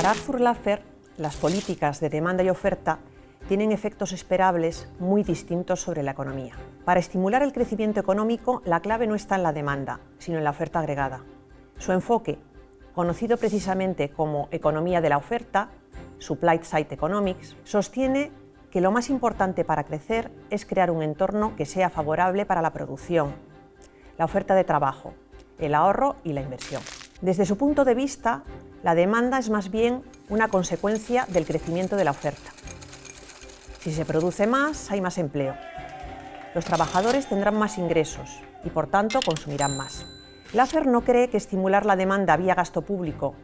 Para Arthur Laffer, las políticas de demanda y oferta tienen efectos esperables muy distintos sobre la economía. Para estimular el crecimiento económico, la clave no está en la demanda, sino en la oferta agregada. Su enfoque, conocido precisamente como economía de la oferta, Supply Side Economics, sostiene que lo más importante para crecer es crear un entorno que sea favorable para la producción, la oferta de trabajo, el ahorro y la inversión. Desde su punto de vista, la demanda es más bien una consecuencia del crecimiento de la oferta. Si se produce más, hay más empleo. Los trabajadores tendrán más ingresos y, por tanto, consumirán más. Laffer no cree que estimular la demanda vía gasto público,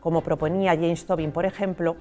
como proponía James Tobin, por ejemplo,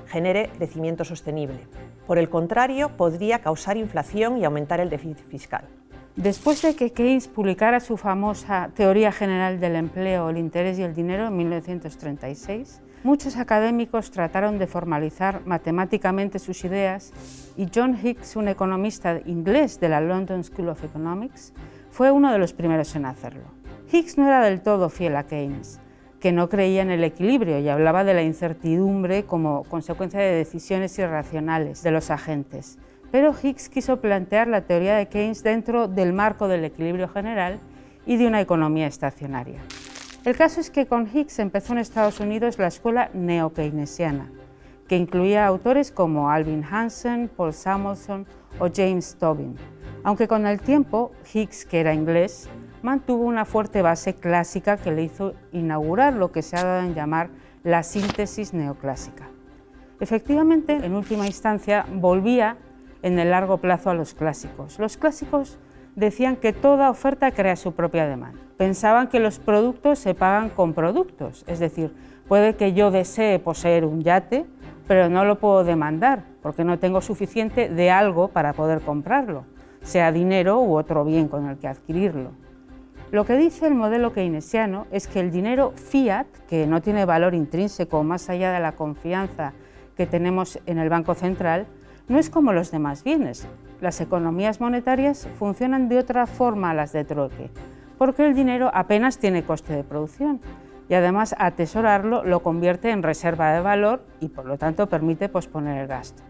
genere crecimiento sostenible. Por el contrario, podría causar inflación y aumentar el déficit fiscal. Después de que Keynes publicara su famosa Teoría General del Empleo, el Interés y el Dinero en 1936, muchos académicos trataron de formalizar matemáticamente sus ideas y John Hicks, un economista inglés de la London School of Economics, fue uno de los primeros en hacerlo. Hicks no era del todo fiel a Keynes, que no creía en el equilibrio y hablaba de la incertidumbre como consecuencia de decisiones irracionales de los agentes. Pero Hicks quiso plantear la teoría de Keynes dentro del marco del equilibrio general y de una economía estacionaria. El caso es que con Hicks empezó en Estados Unidos la escuela neo-keynesiana, que incluía autores como Alvin Hansen, Paul Samuelson o James Tobin, aunque con el tiempo Hicks, que era inglés, mantuvo una fuerte base clásica que le hizo inaugurar lo que se ha dado en llamar la síntesis neoclásica. Efectivamente, en última instancia, volvía en el largo plazo a los clásicos. Los clásicos decían que toda oferta crea su propia demanda. Pensaban que los productos se pagan con productos, es decir, puede que yo desee poseer un yate, pero no lo puedo demandar porque no tengo suficiente de algo para poder comprarlo, sea dinero u otro bien con el que adquirirlo. Lo que dice el modelo keynesiano es que el dinero fiat, que no tiene valor intrínseco más allá de la confianza que tenemos en el Banco Central, no es como los demás bienes. Las economías monetarias funcionan de otra forma a las de trueque, porque el dinero apenas tiene coste de producción y además atesorarlo lo convierte en reserva de valor y por lo tanto permite posponer el gasto.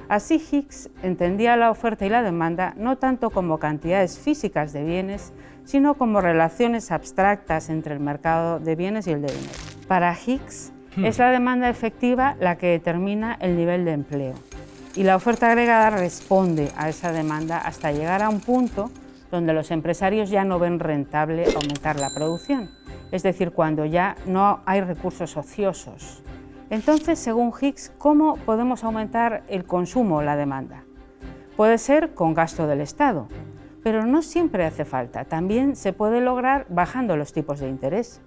Así Hicks entendía la oferta y la demanda no tanto como cantidades físicas de bienes, sino como relaciones abstractas entre el mercado de bienes y el de dinero. Para Hicks, es la demanda efectiva la que determina el nivel de empleo. Y la oferta agregada responde a esa demanda hasta llegar a un punto donde los empresarios ya no ven rentable aumentar la producción, es decir, cuando ya no hay recursos ociosos. Entonces, según Hicks, ¿cómo podemos aumentar el consumo o la demanda? Puede ser con gasto del Estado, pero no siempre hace falta. También se puede lograr bajando los tipos de interés.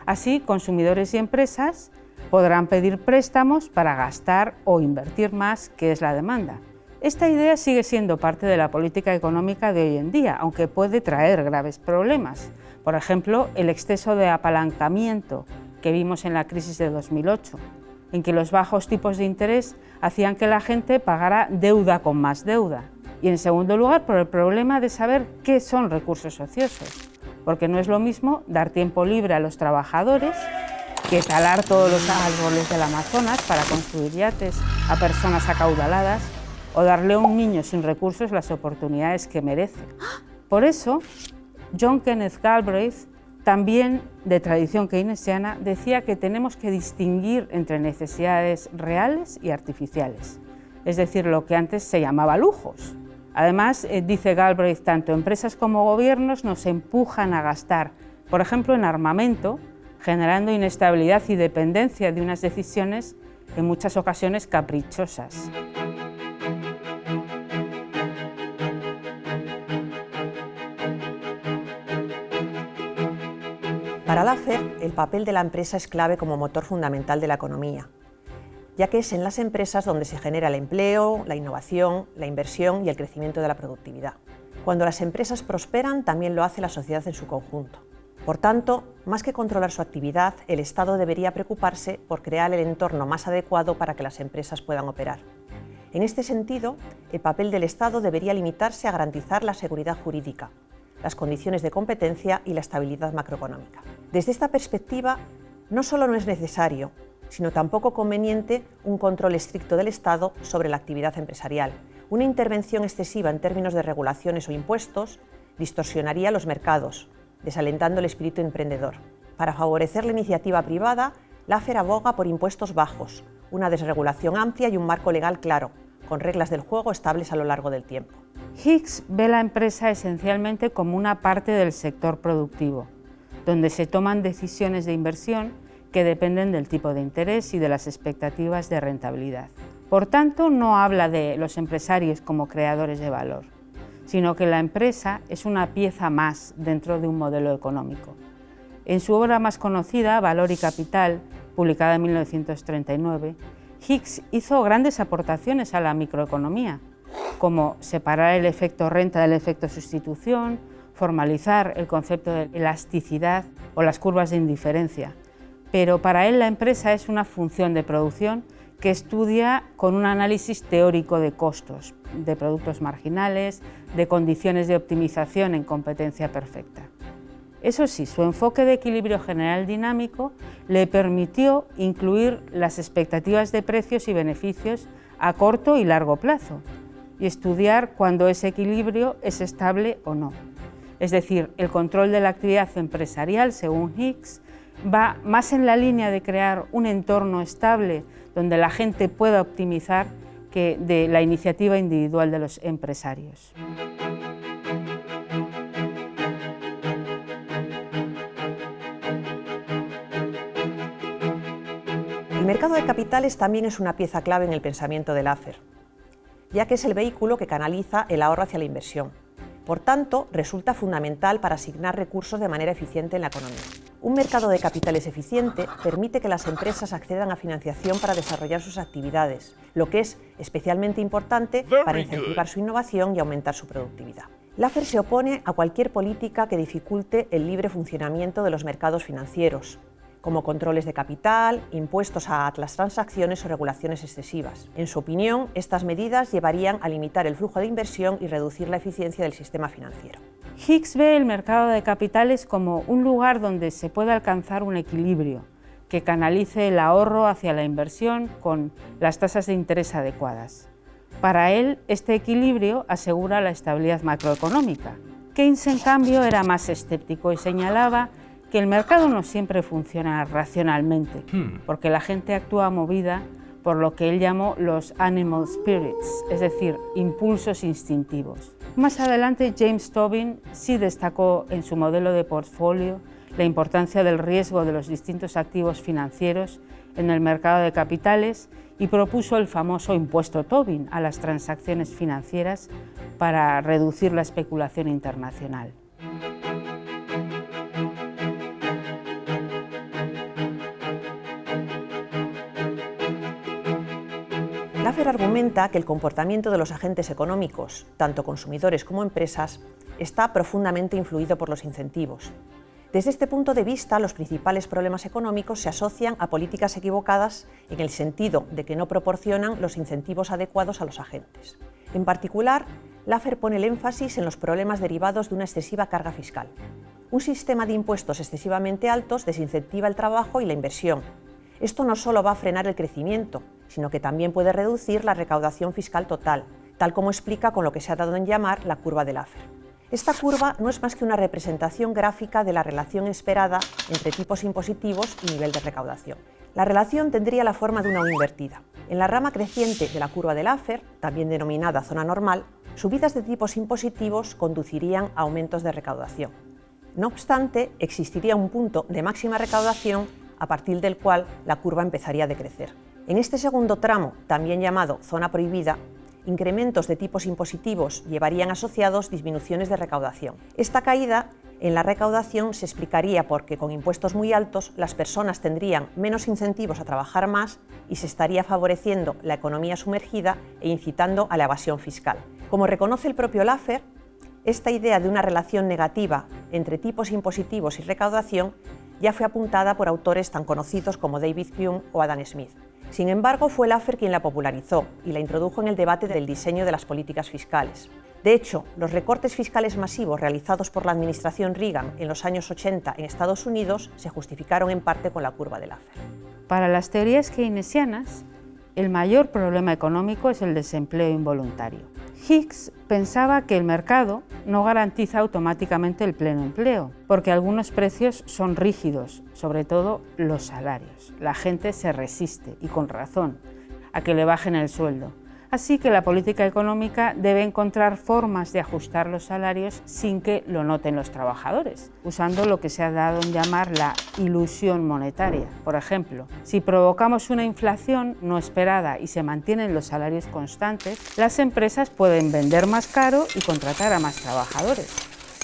Así, consumidores y empresas podrán pedir préstamos para gastar o invertir más, que es la demanda. Esta idea sigue siendo parte de la política económica de hoy en día, aunque puede traer graves problemas. Por ejemplo, el exceso de apalancamiento que vimos en la crisis de 2008, en que los bajos tipos de interés hacían que la gente pagara deuda con más deuda. Y en segundo lugar, por el problema de saber qué son recursos ociosos. porque no es lo mismo dar tiempo libre a los trabajadores que talar todos los árboles del Amazonas para construir yates a personas acaudaladas o darle a un niño sin recursos las oportunidades que merece. Por eso, John Kenneth Galbraith, también de tradición keynesiana, decía que tenemos que distinguir entre necesidades reales y artificiales, es decir, lo que antes se llamaba lujos. Además, dice Galbraith, tanto empresas como gobiernos nos empujan a gastar, por ejemplo, en armamento, generando inestabilidad y dependencia de unas decisiones en muchas ocasiones caprichosas. Para Laffer, el papel de la empresa es clave como motor fundamental de la economía, ya que es en las empresas donde se genera el empleo, la innovación, la inversión y el crecimiento de la productividad. Cuando las empresas prosperan, también lo hace la sociedad en su conjunto. Por tanto, más que controlar su actividad, el Estado debería preocuparse por crear el entorno más adecuado para que las empresas puedan operar. En este sentido, el papel del Estado debería limitarse a garantizar la seguridad jurídica, las condiciones de competencia y la estabilidad macroeconómica. Desde esta perspectiva, no solo no es necesario, sino tampoco conveniente un control estricto del Estado sobre la actividad empresarial. Una intervención excesiva en términos de regulaciones o impuestos distorsionaría los mercados, desalentando el espíritu emprendedor. Para favorecer la iniciativa privada, Laffer aboga por impuestos bajos, una desregulación amplia y un marco legal claro, con reglas del juego estables a lo largo del tiempo. Hicks ve la empresa esencialmente como una parte del sector productivo, donde se toman decisiones de inversión que dependen del tipo de interés y de las expectativas de rentabilidad. Por tanto, no habla de los empresarios como creadores de valor, sino que la empresa es una pieza más dentro de un modelo económico. En su obra más conocida, Valor y Capital, publicada en 1939, Hicks hizo grandes aportaciones a la microeconomía, como separar el efecto renta del efecto sustitución, formalizar el concepto de elasticidad o las curvas de indiferencia. Pero para él la empresa es una función de producción que estudia con un análisis teórico de costos, de productos marginales, de condiciones de optimización en competencia perfecta. Eso sí, su enfoque de equilibrio general dinámico le permitió incluir las expectativas de precios y beneficios a corto y largo plazo y estudiar cuándo ese equilibrio es estable o no. Es decir, el control de la actividad empresarial, según Hicks, va más en la línea de crear un entorno estable donde la gente pueda optimizar que de la iniciativa individual de los empresarios. El mercado de capitales también es una pieza clave en el pensamiento de Laffer, ya que es el vehículo que canaliza el ahorro hacia la inversión. Por tanto, resulta fundamental para asignar recursos de manera eficiente en la economía. Un mercado de capitales eficiente permite que las empresas accedan a financiación para desarrollar sus actividades, lo que es especialmente importante para incentivar su innovación y aumentar su productividad. Laffer se opone a cualquier política que dificulte el libre funcionamiento de los mercados financieros, como controles de capital, impuestos a las transacciones o regulaciones excesivas. En su opinión, estas medidas llevarían a limitar el flujo de inversión y reducir la eficiencia del sistema financiero. Hicks ve el mercado de capitales como un lugar donde se puede alcanzar un equilibrio que canalice el ahorro hacia la inversión con las tasas de interés adecuadas. Para él, este equilibrio asegura la estabilidad macroeconómica. Keynes, en cambio, era más escéptico y señalaba que el mercado no siempre funciona racionalmente, porque la gente actúa movida por lo que él llamó los animal spirits, es decir, impulsos instintivos. Más adelante, James Tobin sí destacó en su modelo de portfolio la importancia del riesgo de los distintos activos financieros en el mercado de capitales y propuso el famoso impuesto Tobin a las transacciones financieras para reducir la especulación internacional. Laffer argumenta que el comportamiento de los agentes económicos, tanto consumidores como empresas, está profundamente influido por los incentivos. Desde este punto de vista, los principales problemas económicos se asocian a políticas equivocadas en el sentido de que no proporcionan los incentivos adecuados a los agentes. En particular, Laffer pone el énfasis en los problemas derivados de una excesiva carga fiscal. Un sistema de impuestos excesivamente altos desincentiva el trabajo y la inversión. Esto no solo va a frenar el crecimiento, sino que también puede reducir la recaudación fiscal total, tal como explica con lo que se ha dado en llamar la curva de Laffer. Esta curva no es más que una representación gráfica de la relación esperada entre tipos impositivos y nivel de recaudación. La relación tendría la forma de una U invertida. En la rama creciente de la curva de Laffer, también denominada zona normal, subidas de tipos impositivos conducirían a aumentos de recaudación. No obstante, existiría un punto de máxima recaudación a partir del cual la curva empezaría a decrecer. En este segundo tramo, también llamado zona prohibida, incrementos de tipos impositivos llevarían asociados disminuciones de recaudación. Esta caída en la recaudación se explicaría porque con impuestos muy altos las personas tendrían menos incentivos a trabajar más y se estaría favoreciendo la economía sumergida e incitando a la evasión fiscal. Como reconoce el propio Laffer, esta idea de una relación negativa entre tipos impositivos y recaudación ya fue apuntada por autores tan conocidos como David Hume o Adam Smith. Sin embargo, fue Laffer quien la popularizó y la introdujo en el debate del diseño de las políticas fiscales. De hecho, los recortes fiscales masivos realizados por la administración Reagan en los años 80 en Estados Unidos se justificaron en parte con la curva de Laffer. Para las teorías keynesianas, el mayor problema económico es el desempleo involuntario. Hicks pensaba que el mercado no garantiza automáticamente el pleno empleo, porque algunos precios son rígidos, sobre todo los salarios. La gente se resiste, y con razón, a que le bajen el sueldo. Así que la política económica debe encontrar formas de ajustar los salarios sin que lo noten los trabajadores, usando lo que se ha dado en llamar la ilusión monetaria. Por ejemplo, si provocamos una inflación no esperada y se mantienen los salarios constantes, las empresas pueden vender más caro y contratar a más trabajadores,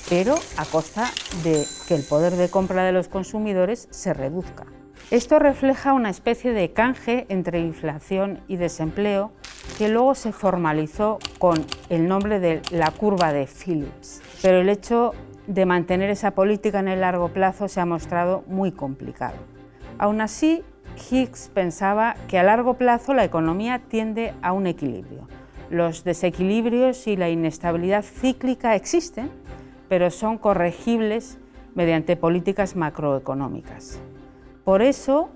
pero a costa de que el poder de compra de los consumidores se reduzca. Esto refleja una especie de canje entre inflación y desempleo que luego se formalizó con el nombre de la curva de Phillips. Pero el hecho de mantener esa política en el largo plazo se ha mostrado muy complicado. Aún así, Hicks pensaba que a largo plazo la economía tiende a un equilibrio. Los desequilibrios y la inestabilidad cíclica existen, pero son corregibles mediante políticas macroeconómicas. Por eso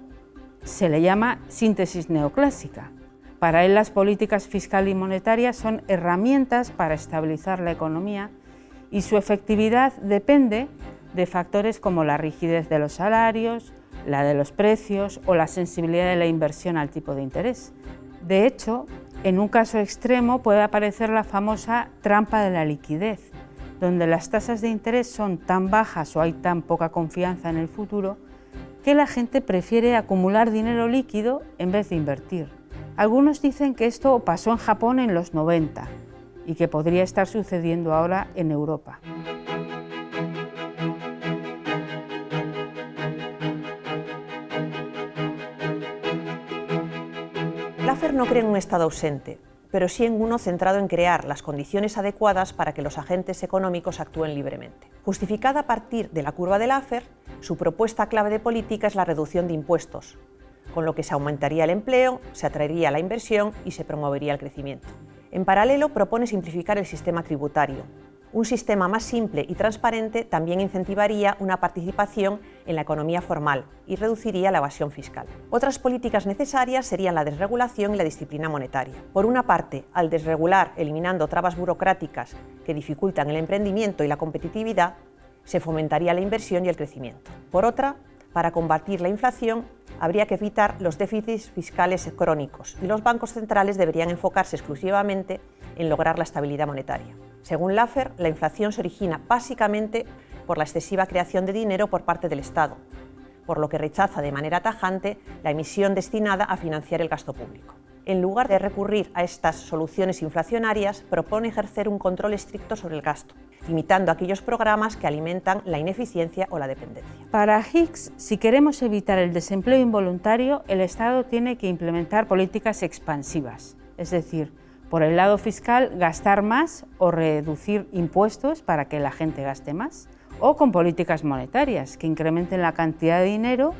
se le llama síntesis neoclásica. Para él las políticas fiscal y monetarias son herramientas para estabilizar la economía y su efectividad depende de factores como la rigidez de los salarios, la de los precios o la sensibilidad de la inversión al tipo de interés. De hecho, en un caso extremo puede aparecer la famosa trampa de la liquidez, donde las tasas de interés son tan bajas o hay tan poca confianza en el futuro que la gente prefiere acumular dinero líquido en vez de invertir. Algunos dicen que esto pasó en Japón en los 90 y que podría estar sucediendo ahora en Europa. Laffer no cree en un Estado ausente, pero sí en uno centrado en crear las condiciones adecuadas para que los agentes económicos actúen libremente. Justificada a partir de la curva de Laffer, su propuesta clave de política es la reducción de impuestos, con lo que se aumentaría el empleo, se atraería la inversión y se promovería el crecimiento. En paralelo, propone simplificar el sistema tributario. Un sistema más simple y transparente también incentivaría una participación en la economía formal y reduciría la evasión fiscal. Otras políticas necesarias serían la desregulación y la disciplina monetaria. Por una parte, al desregular, eliminando trabas burocráticas que dificultan el emprendimiento y la competitividad, se fomentaría la inversión y el crecimiento. Por otra, para combatir la inflación, habría que evitar los déficits fiscales crónicos y los bancos centrales deberían enfocarse exclusivamente en lograr la estabilidad monetaria. Según Laffer, la inflación se origina básicamente por la excesiva creación de dinero por parte del Estado, por lo que rechaza de manera tajante la emisión destinada a financiar el gasto público. En lugar de recurrir a estas soluciones inflacionarias, propone ejercer un control estricto sobre el gasto, limitando aquellos programas que alimentan la ineficiencia o la dependencia. Para Hicks, si queremos evitar el desempleo involuntario, el Estado tiene que implementar políticas expansivas, es decir, por el lado fiscal, gastar más o reducir impuestos para que la gente gaste más, o con políticas monetarias que incrementen la cantidad de dinero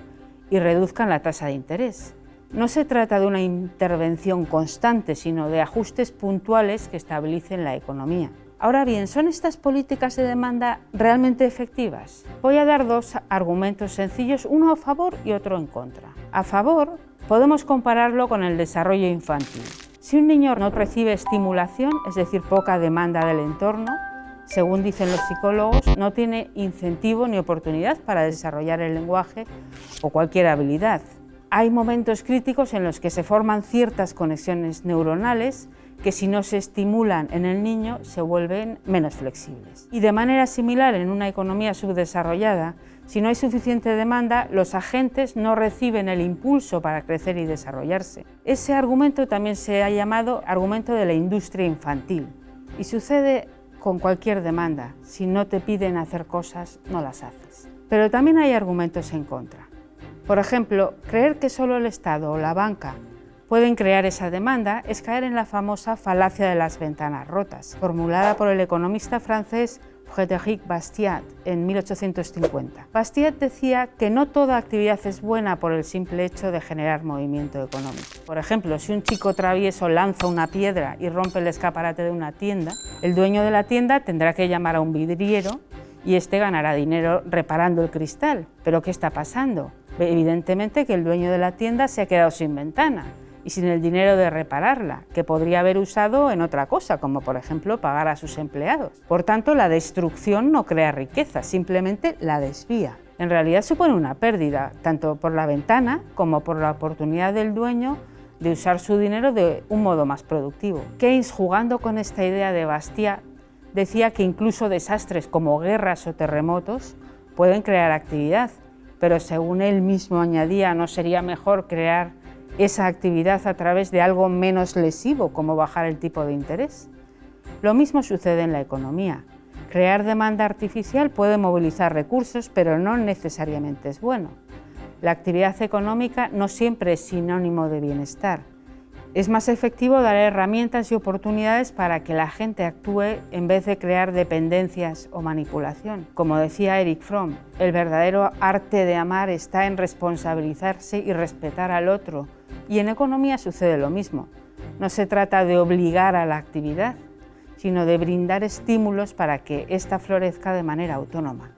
y reduzcan la tasa de interés. No se trata de una intervención constante, sino de ajustes puntuales que estabilicen la economía. Ahora bien, ¿son estas políticas de demanda realmente efectivas? Voy a dar dos argumentos sencillos, uno a favor y otro en contra. A favor, podemos compararlo con el desarrollo infantil. Si un niño no recibe estimulación, es decir, poca demanda del entorno, según dicen los psicólogos, no tiene incentivo ni oportunidad para desarrollar el lenguaje o cualquier habilidad. Hay momentos críticos en los que se forman ciertas conexiones neuronales que si no se estimulan en el niño se vuelven menos flexibles. Y de manera similar en una economía subdesarrollada, si no hay suficiente demanda, los agentes no reciben el impulso para crecer y desarrollarse. Ese argumento también se ha llamado argumento de la industria infantil y sucede con cualquier demanda. Si no te piden hacer cosas, no las haces. Pero también hay argumentos en contra. Por ejemplo, creer que solo el Estado o la banca pueden crear esa demanda es caer en la famosa falacia de las ventanas rotas, formulada por el economista francés Frédéric Bastiat en 1850. Bastiat decía que no toda actividad es buena por el simple hecho de generar movimiento económico. Por ejemplo, si un chico travieso lanza una piedra y rompe el escaparate de una tienda, el dueño de la tienda tendrá que llamar a un vidriero y este ganará dinero reparando el cristal. ¿Pero qué está pasando? Evidentemente que el dueño de la tienda se ha quedado sin ventana y sin el dinero de repararla, que podría haber usado en otra cosa, como por ejemplo pagar a sus empleados. Por tanto, la destrucción no crea riqueza, simplemente la desvía. En realidad supone una pérdida, tanto por la ventana como por la oportunidad del dueño de usar su dinero de un modo más productivo. Keynes, jugando con esta idea de Bastiat, decía que incluso desastres como guerras o terremotos pueden crear actividad, pero según él mismo añadía, ¿no sería mejor crear esa actividad a través de algo menos lesivo, como bajar el tipo de interés? Lo mismo sucede en la economía. Crear demanda artificial puede movilizar recursos, pero no necesariamente es bueno. La actividad económica no siempre es sinónimo de bienestar. Es más efectivo dar herramientas y oportunidades para que la gente actúe en vez de crear dependencias o manipulación. Como decía Erich Fromm, el verdadero arte de amar está en responsabilizarse y respetar al otro. Y en economía sucede lo mismo. No se trata de obligar a la actividad, sino de brindar estímulos para que ésta florezca de manera autónoma.